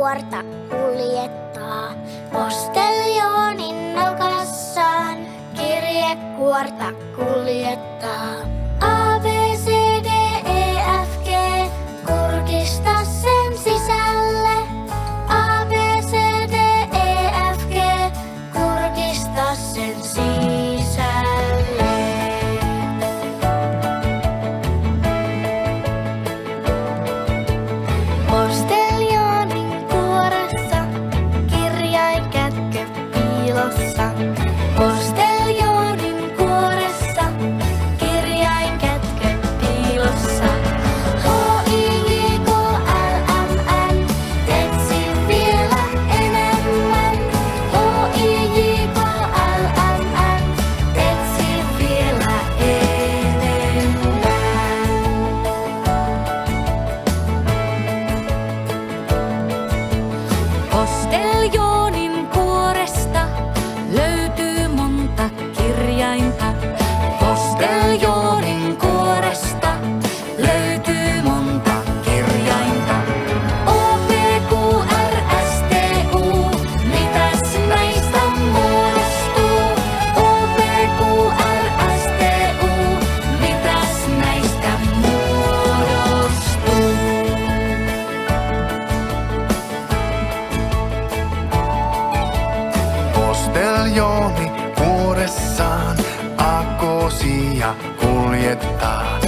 kirjekuorta kuljettaa. Posteljoonin nokkassaan kirjekuorta kuljettaa. A, B, C, D, E, F, G, kurkista sen sisälle. A, B, C, D, E, F, G, kurkista sen sisälle. Posteljoonin kuoressa kirjainkätkö piilossa. Posteljoonin kuoressa kirjainkätkö piilossa. H-I-J-K-L-M-N, etsi vielä enemmän. H-I-J-K-L-M-N, etsi vielä enemmän. Posteljoonin kuoresta löytyy monta kirjainta. Posteljoonin kuoresta löytyy monta kirjainta. O, P, Q, R, S, T, U, mitäs näistä muodostuu? O, P, Q, R, S, T, U, mitäs näistä muodostuu? Posteljooni kuoressaan aakkoosia kuljettaa.